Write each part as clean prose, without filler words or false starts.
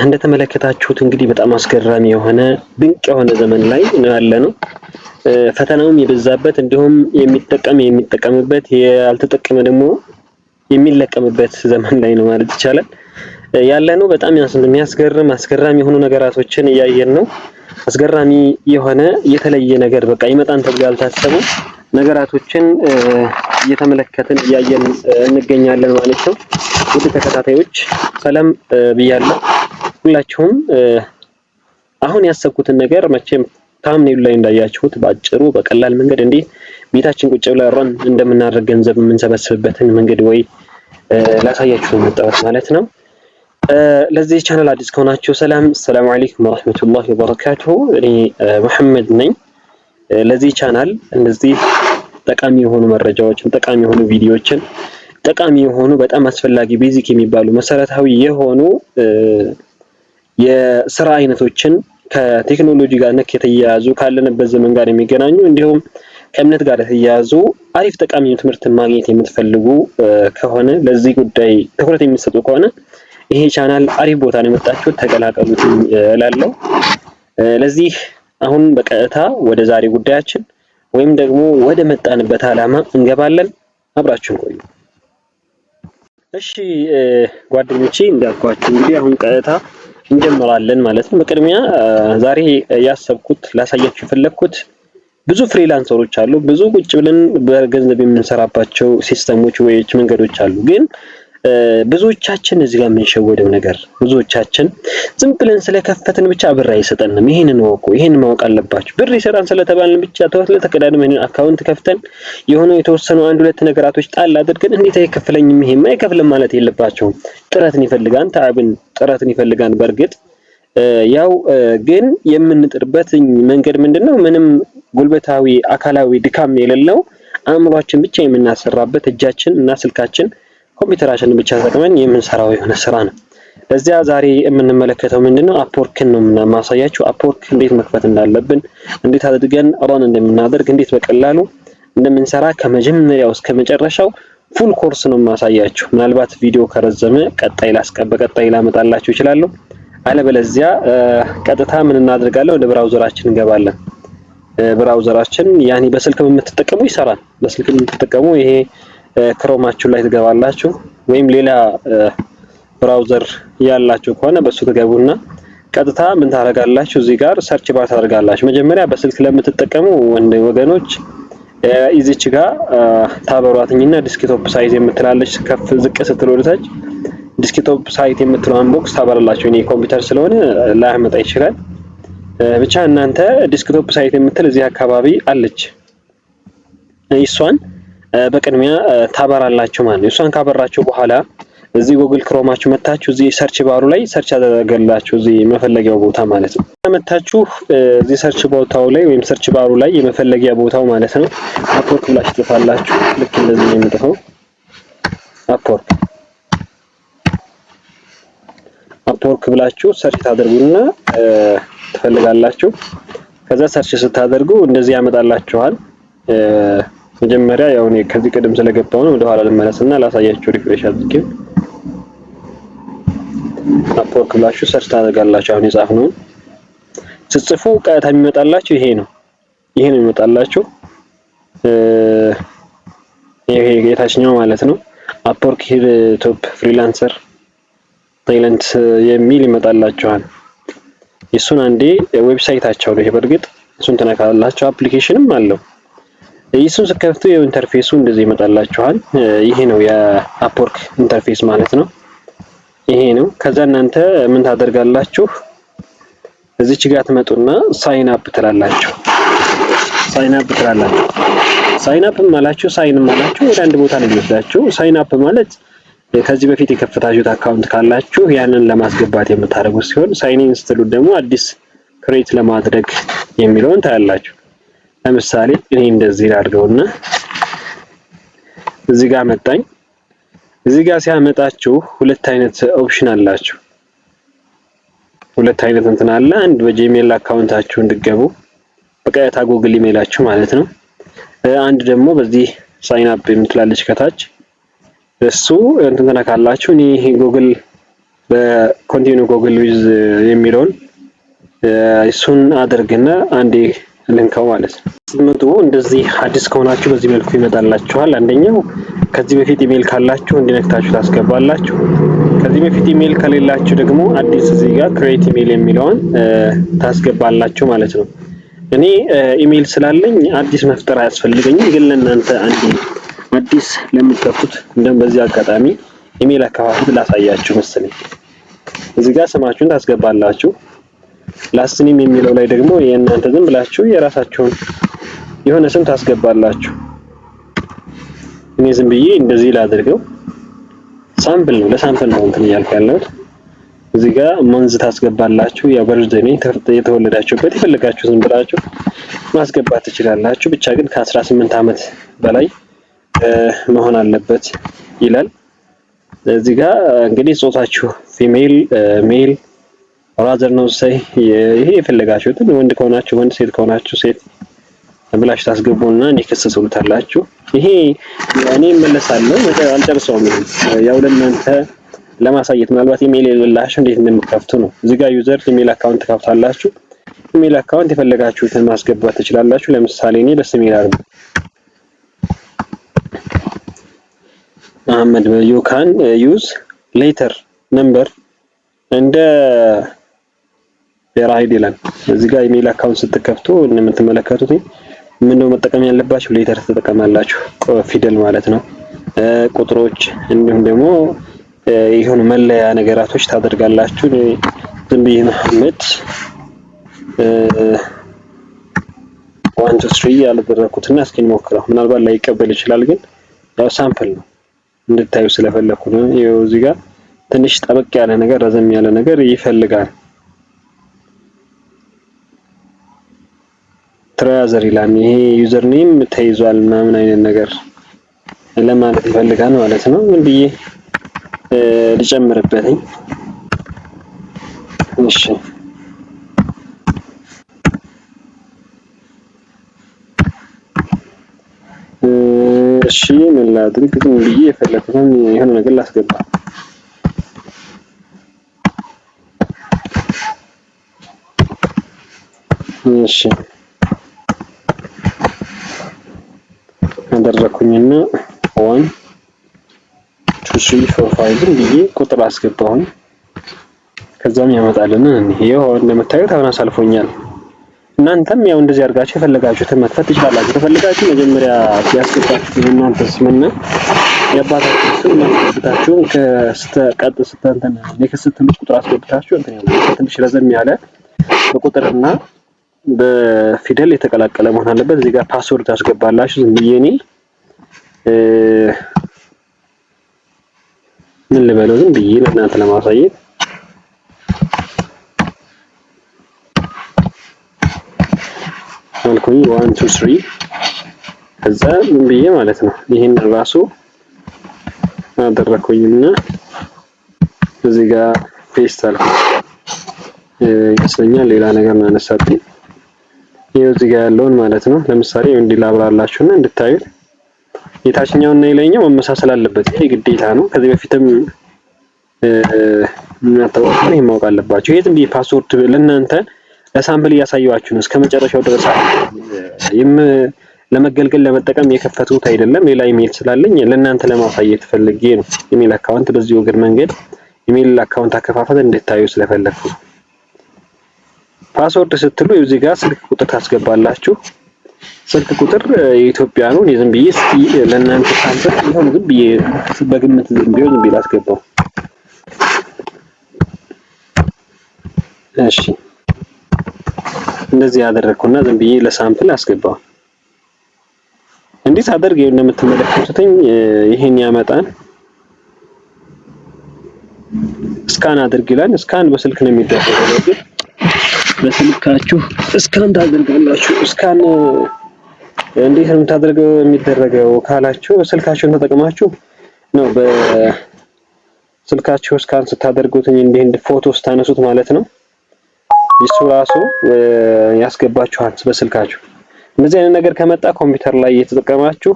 እንደተመለከታችሁት እንግዲህ በጣም አስገራሚ የሆነ ድንቅ የሆነ ዘመን ላይ ነው ያለነው። ፈተናውም የበዛበት እንዲሁም የሚጠቀምበት ያልተጠቀመ ደግሞ የሚለቀምበት ዘመን ላይ ነው ማለት ይቻላል ያለነው። በጣም የሚያስገርም አስገራሚ የሆኑ ነገራቶችን እያየን ነው። አስገራሚ የሆነ የተለየ ነገር በቃ ይመጣን ተብሎ ያልታሰቡ ነገራቶችን እየተመለከትን እያየን እንገኛለን ማለት ነው። ውድ ተከታታዮች ሰላም ብያለሁ። ሁላችሁም አሁን ያሰብኩትን ነገር መቼም ታምኔሉ ላይ እንዳያችሁት ባጭሩ በቀላል መንገድ እንዲህ ቤታችን ቁጭ ብለን ረን እንደምናደርግ ገንዘብ የምንሰበስብበትን መንገድ ወይ ላሳያችሁ የመጣሁት ማለት ነው። ለዚህ ቻናል አዲስ ከሆናችሁ ሰላም አለይኩም ወራህመቱላሂ ወበረካቱሁ። እኔ መሐመድ ነኝ። ለዚህ ቻናል እንደዚህ ጠቃሚ የሆኑ መረጃዎችን፣ ጠቃሚ የሆኑ ቪዲዮዎችን፣ ጠቃሚ የሆኑ በጣም አስፈላጊ ቤዚክ የሚባሉ መሰረታዊ የሆኑ የስራ አይነቶችን ከቴክኖሎጂ ጋር ነክ የተያያዙ ካለንበት ዘመን ጋር የሚገናኙ እንዲሁም ከእምነት ጋር የተያያዙ አሪፍ ጠቃሚ ትምህርትን ማግኘት የምትፈልጉ ከሆነ ለዚህ ጉዳይ ትኩረት የሚሰጡ ከሆነ ይሄ ቻናል አሪፍ ቦታ ነው የመጣችሁት፣ ተቀላቀሉት እላለሁ። ለዚህ አሁን በቀጥታ ወደ ዛሬ ጉዳያችን ወይም ደግሞ ወደ መጣንበት ዓላማ እንገባለን። አብራችሁን ቆዩ። እሺ ጓደኞቼ እንዳልኳችሁ እንግዲህ አሁን ቀጥታ እንጀምራለን ማለት ነው። በቅድሚያ ዛሬ ያሰብኩት ላሳያችሁ የፈለኩት ብዙ ፍሪላንሰሮች አሉ፣ ብዙ ቁጭ ብለን በገንዘብ የምንሰራባቸው ሲስተሞች ወይ መንገዶች አሉ። ግን ብዙዎቻችን እዚህ ጋር የምንሸወደው ነገር ብዙዎቻችን ዝም ብለን ስለከፈትን ብቻ ብር አይሰጠንም። ይሄንን ወቁ፣ ይሄን ማወቅ አለባችሁ። ብር ይሰጣን ስለተባልን ብቻ ተቀዳድመን አካውንት ከፍተን የሆነ የተወሰኑ አንድ ሁለት ነገራቶች ጣል አድርገን እንዴት አይከፍለኝም ይሄማ አይከፍልም ማለት የለባቸውም። ጥረትን ይፈልጋል፣ ተዓብን ጥረትን ይፈልጋል። በእርግጥ ያው ግን የምንጥርበት መንገድ ምንድነው? ምንም ጉልበታዊ አካላዊ ድካም የሌለው አእምሯችን ብቻ የምናሰራበት እጃችን እና ስልካችን ኮምፒውተራችንን ብቻ ተጠቅመን የምንሰራው የሆነ ስራ ነው። ለዚያ ዛሬ የምንመለከተው ምንድነው? አፕወርክን ነው ማሳያችሁ። አፕወርክ እንዴት መክፈት እንዳለብን፣ እንዴት አድርገን ራን እንደምናደርግ፣ እንዴት በቀላሉ እንደምንሰራ ከመጀመሪያው እስከ መጨረሻው ፉል ኮርስ ነው ማሳያችሁ። ምናልባት ቪዲዮ ከረዘመ በቀጣይ ላመጣላችሁ ይችላል። አለበለዚያ ቀጥታ ምን እናደርጋለን? ወደ ብራውዘራችን እንገባለን። ብራውዘራችን ያኔ በስልክ የምትጠቀሙ ይሰራል። በስልክ የምትጠቀሙ ይሄ ክሮማችሁ ላይ ትገባላችሁ፣ ወይም ሌላ ብራውዘር ያላችሁ ከሆነ በሱ ትገቡና ቀጥታ ምን ታደርጋላችሁ? እዚህ ጋር ሰርች ባር ታደርጋላችሁ። መጀመሪያ በስልክ ለምትጠቀሙ ወገኖች እዚች ጋር ታበሯትኝና ዲስክቶፕ ሳይዝ የምትላለች ከፍ ዝቅ ስትል ወደታች ዲስክቶፕ ሳይት የምትለውን ቦክስ ታበራላችሁ። እኔ ኮምፒውተር ስለሆነ ላያመጣ ይችላል። ብቻ እናንተ ዲስክቶፕ ሳይት የምትል እዚህ አካባቢ አለች። እሷን በቅድሚያ ታበራላችሁ ማለት ነው። እሷን ካበራችሁ በኋላ እዚህ ጉግል ክሮማችሁ መታችሁ እዚህ ሰርች ባሩ ላይ ሰርች አደረጋላችሁ፣ እዚህ መፈለጊያው ቦታ ማለት ነው። መታችሁ እዚህ ሰርች ቦታው ላይ ወይም ሰርች ባሩ ላይ የመፈለጊያ ቦታው ማለት ነው አፕወርክ ብላችሁ ትጽፋላችሁ። ልክ እንደዚህ ነው የሚጽፈው አፕወርክ ብላችሁ ሰርች ታደርጉና ትፈልጋላችሁ። ከዛ ሰርች ስታደርጉ እንደዚህ ያመጣላችኋል። መጀመሪያ ያው እኔ ከዚህ ቀደም ስለገባው ነው ወደኋላ ልመለስና ላሳያችሁ። ሪፍሬሽ አድርጌ አፕወርክ ብላችሁ ሰርች ታደርጋላችሁ። አሁን የጻፍነውን ስትጽፉ ቀጥታ የሚመጣላችሁ ይሄ ነው የሚመጣላችሁ። ይሄ የታችኛው ማለት ነው አፕወርክ ሂር ቶፕ ፍሪላንሰር ታይላንድ የሚል ይመጣላችኋል። እሱን አንዴ ዌብሳይታቸው ነው ይሄ። በእርግጥ እሱን ተነካላችሁ። አፕሊኬሽንም አለው። እሱን ስከፍቱ የኢንተርፌሱ እንደዚህ ይመጣላችኋል። ይሄ ነው የአፕወርክ ኢንተርፌስ ማለት ነው። ይሄ ነው። ከዛ እናንተ ምን ታደርጋላችሁ? እዚች ጋር ትመጡና ሳይን አፕ ትላላችሁ። ሳይን አፕ ማላችሁ ሳይን ማላችሁ ወደ አንድ ቦታ ነው የሚወስዳችሁ። ሳይን አፕ ማለት ከዚህ በፊት የከፈታችሁት አካውንት ካላችሁ ያንን ለማስገባት የምታደርጉት ሲሆን ሳይን ኢን ስትሉት ደግሞ አዲስ ክሬት ለማድረግ የሚለውን ታያላችሁ። ለምሳሌ እኔ እንደዚህ አድርገውና እዚህ ጋር መጣኝ። እዚህ ጋር ሲያመጣችሁ ሁለት አይነት ኦፕሽን አላችሁ። ሁለት አይነት እንትን አለ። አንድ በጂሜል አካውንታችሁ እንድገቡ በቀጥታ ጉግል ኢሜይላችሁ ማለት ነው። አንድ ደግሞ በዚህ ሳይን አፕ የምትላለች ከታች እሱ እንትን ተነካላችሁ። እኔ ጉግል በኮንቲኒው ጎግል ዊዝ የሚለውን እሱን አድርግና አንዴ ልንካው ማለት ነው። ስትመጡ እንደዚህ አዲስ ከሆናችሁ በዚህ መልኩ ይመጣላችኋል። አንደኛው ከዚህ በፊት ኢሜል ካላችሁ እንዲነክታችሁ ታስገባላችሁ። ከዚህ በፊት ኢሜል ከሌላችሁ ደግሞ አዲስ እዚህ ጋር ክሬት ኢሜል የሚለውን ታስገባላችሁ ማለት ነው። እኔ ኢሜል ስላለኝ አዲስ መፍጠር አያስፈልገኝም፣ ግን ለእናንተ አንዴ አዲስ ለምትከፍቱት እንደም በዚህ አጋጣሚ ኢሜል አከፋፈት ላሳያችሁ መሰለኝ። እዚህ ጋር ስማችሁን ታስገባላችሁ። ላስት ኔም የሚለው ላይ ደግሞ የእናንተ ዝም ብላችሁ የራሳችሁን የሆነ ስም ታስገባላችሁ። እኔ ዝም ብዬ እንደዚህ ላድርገው፣ ሳምፕል ነው፣ ለሳምፕል ነው እንትን እያልኩ ያለሁት። እዚህ ጋር መንዝ ታስገባላችሁ። ያው በርዝዴ የተወለዳችሁበት የፈለጋችሁ ዝም ብላችሁ ማስገባት ትችላላችሁ። ብቻ ግን ከ18 ዓመት በላይ መሆን አለበት ይላል። እዚህ ጋር እንግዲህ ጾታችሁ ፊሜል ሜል ራዘር ነው ሳይ ይሄ የፈለጋችሁትን ወንድ ከሆናችሁ ወንድ፣ ሴት ከሆናችሁ ሴት ብላችሁ ታስገቡና ኔክስት ትሉታላችሁ። ይሄ እኔ እመለሳለሁ አልጨርሰውም። ያው ለእናንተ ለማሳየት ምናልባት ኢሜል የሌላችሁ እንዴት እንደምትከፍቱ ነው። እዚህ ጋር ዩዘር ኢሜል አካውንት ትከፍታላችሁ። ኢሜል አካውንት የፈለጋችሁትን ማስገባት ትችላላችሁ። ለምሳሌ እኔ ደስ የሚል አድርጉ አህመድ ዩ ካን ዩዝ ሌተር ነምበር እንደ ራይድ ይላል። እዚህ ጋር ኢሜል አካውንት ስትከፍቱ እንደምትመለከቱት ምንድነው መጠቀም ያለባችሁ? ሌተር ትጠቀማላችሁ፣ ፊደል ማለት ነው። ቁጥሮች እንዲሁም ደግሞ ይሁን መለያ ነገራቶች ታደርጋላችሁ። ዝም ብዬ መሐመድ 1 2 3 ያልደረኩትና እስኪ እንሞክረው። ምናልባት ላይቀበል ይችላል፣ ግን ያው ሳምፕል ነው እንድታዩ ስለፈለኩ ነው። ይኸው እዚህ ጋር ትንሽ ጠበቅ ያለ ነገር ረዘም ያለ ነገር ይፈልጋል። ትራዘር ይላል። ይሄ ዩዘር ኔም ተይዟል ምናምን አይነት ነገር ለማለት ይፈልጋል ማለት ነው። ምን ብዬ ልጨምርበትኝ? እሺ እሺ ምን ላድርግ? ግን ብዬ የፈለኩትን የሆነ ነገር ላስገባ። እሺ አደረኩኝና 1 2 3 4 5 ብዬ ቁጥር አስገባሁኝ። ከዛም ያመጣልና ይሄው እንደምታዩት አሁን አሳልፎኛል። እናንተም ያው እንደዚህ አድርጋችሁ የፈለጋችሁትን መክፈት ትችላላችሁ። ከፈለጋችሁ መጀመሪያ ያስገባችሁት የእናንተ ስምና የአባታችሁ ስም አስገብታችሁ ከስተቀጥ ስተንተን ኔክስት ቁጥር አስገብታችሁ እንትን ያለው ትንሽ ረዘም ያለ በቁጥርና በፊደል የተቀላቀለ መሆን አለበት። እዚህ ጋር ፓስወርድ ታስገባላችሁ። ዝም ብዬ እኔ ምን ልበለው ዝም ብዬ ለእናንተ ለማሳየት አልኩኝ 1 2 3 ከዛ ምን ብዬ ማለት ነው ይሄን ራሱ አደረኩኝና እዚህ ጋር ፔስት አልኩኝ ይመስለኛል። ሌላ ነገር ነው አነሳብኝ። ይሄው እዚህ ጋር ያለውን ማለት ነው። ለምሳሌ እንዲህ ላብራላችሁና እንድታዩት የታችኛውና የላይኛው መመሳሰል አለበት። ይሄ ግዴታ ነው። ከዚህ በፊትም እናንተው ይሄን ማወቅ አለባችሁ። ይሄ ዝም ብዬ ፓስወርድ ለእናንተ ለሳምፕል እያሳየኋችሁ ነው። እስከመጨረሻው ድረስ ለመገልገል ለመጠቀም የከፈቱት አይደለም። ሌላ ኢሜል ስላለኝ ለእናንተ ለማሳየት ፈልጌ ነው። ኢሜል አካውንት በዚህ ወገን መንገድ ኢሜል አካውንት አከፋፈት እንድታዩ ስለፈለኩ። ፓስወርድ ስትሉ እዚህ ጋር ስልክ ቁጥር ታስገባላችሁ። ስልክ ቁጥር የኢትዮጵያ ነው። እኔ ዝም ብዬ እስኪ ለእናንተ ሳምፕል ይሁን ዝም ብዬ በግምት ዝም ብዬ ላስገባው። እሺ እንደዚህ ያደረኩና ዝም ብዬ ለሳምፕል አስገባው። እንዴት አደርገው እንደምትመለከቱትኝ ይሄን ያመጣን ስካን አድርግ ይላል። ስካን በስልክ ነው የሚደረገው። ግን በስልካችሁ ስካን ታደርጋላችሁ። ስካን እንዴት ነው የምታደርገው የሚደረገው ካላችሁ ስልካችሁን ተጠቅማችሁ ነው። በስልካችሁ ስካን ስታደርጉት እንደ ፎቶ ስታነሱት ማለት ነው። እሱ ራሱ ያስገባችኋል በስልካችሁ። እንደዚህ አይነት ነገር ከመጣ ኮምፒውተር ላይ እየተጠቀማችሁ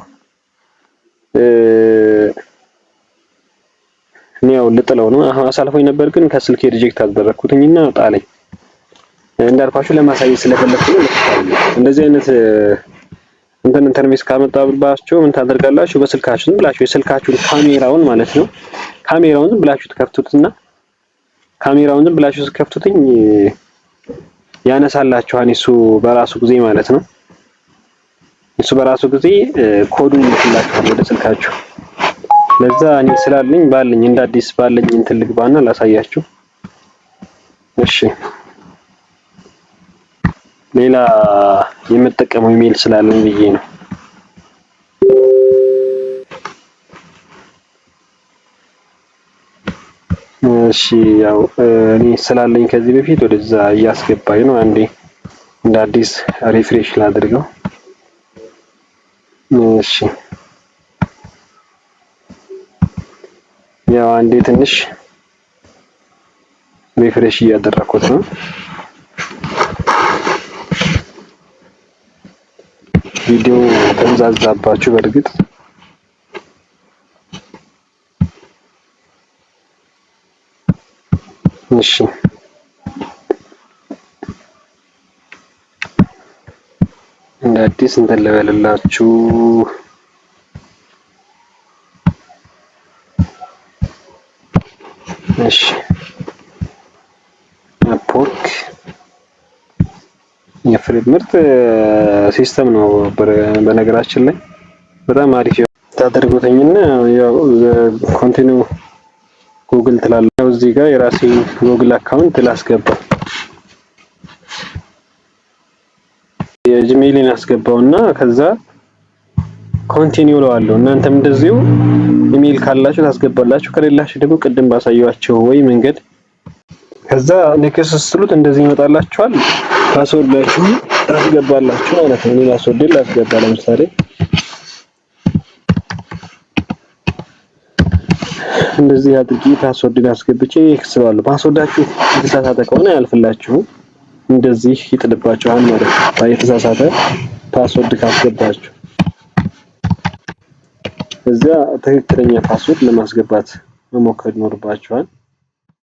እኔ ያው ልጥለው ነው አሳልፎኝ ነበር፣ ግን ከስልኬ ሪጀክት አደረኩትኝና ጣለኝ። እንዳልኳችሁ ለማሳየት ስለፈለኩ ነው። እንደዚህ አይነት እንትን ኢንተርፌስ ካመጣባችሁ ምን ታደርጋላችሁ? በስልካችሁ ዝም ብላችሁ የስልካችሁን ካሜራውን ማለት ነው ካሜራውን ዝም ብላችሁ ትከፍቱትና ካሜራውን ዝም ብላችሁ ትከፍቱትኝ ያነሳላችኋል እሱ በራሱ ጊዜ ማለት ነው። እሱ በራሱ ጊዜ ኮዱን ይልክላችኋል ወደ ስልካችሁ። ለዛ እኔ ስላለኝ ባለኝ እንደ አዲስ ባለኝ እንትን ልግባና ላሳያችሁ። እሺ ሌላ የምጠቀመው ኢሜል ስላለኝ ብዬ ነው። እሺ ያው እኔ ስላለኝ ከዚህ በፊት ወደዛ እያስገባኝ ነው። አንዴ እንደ አዲስ ሪፍሬሽ ላድርገው። እሺ ያው አንዴ ትንሽ ሪፍሬሽ እያደረኩት ነው። ቪዲዮ ተንዛዛባችሁ በእርግጥ እሺ እንደ አዲስ እንትን ልበልላችሁ። እሺ አፕወርክ የፍሬድ ምርጥ ሲስተም ነው። በነገራችን ላይ በጣም አሪፍ ታደርጉትኝና ያው ኮንቲኒው ጉግል ትላለህ። እዚህ ጋር የራሴ ጉግል አካውንት ላስገባ፣ የጂሜይልን አስገባውና ከዛ ኮንቲኒው እለዋለሁ። እናንተም እንደዚሁ ኢሜል ካላችሁ ታስገባላችሁ፣ ከሌላችሁ ደግሞ ቅድም ባሳየኋችሁ ወይ መንገድ ከዛ ኔክስት ስትሉት እንደዚህ ይመጣላችኋል። ፓስወርዳችሁ ታስገባላችሁ ማለት ነው። እኔ ፓስወርድ ላስገባ ለምሳሌ እንደዚህ አድርጌ ፓስወርድ አስገብቼ እክስባለሁ። ፓስወርዳችሁ የተሳሳተ ከሆነ አያልፍላችሁም፣ እንደዚህ ይጥልባችኋል ማለት ነው። የተሳሳተ ፓስወርድ ካስገባችሁ እዚያ ትክክለኛ ፓስወርድ ለማስገባት መሞከር ይኖርባችኋል።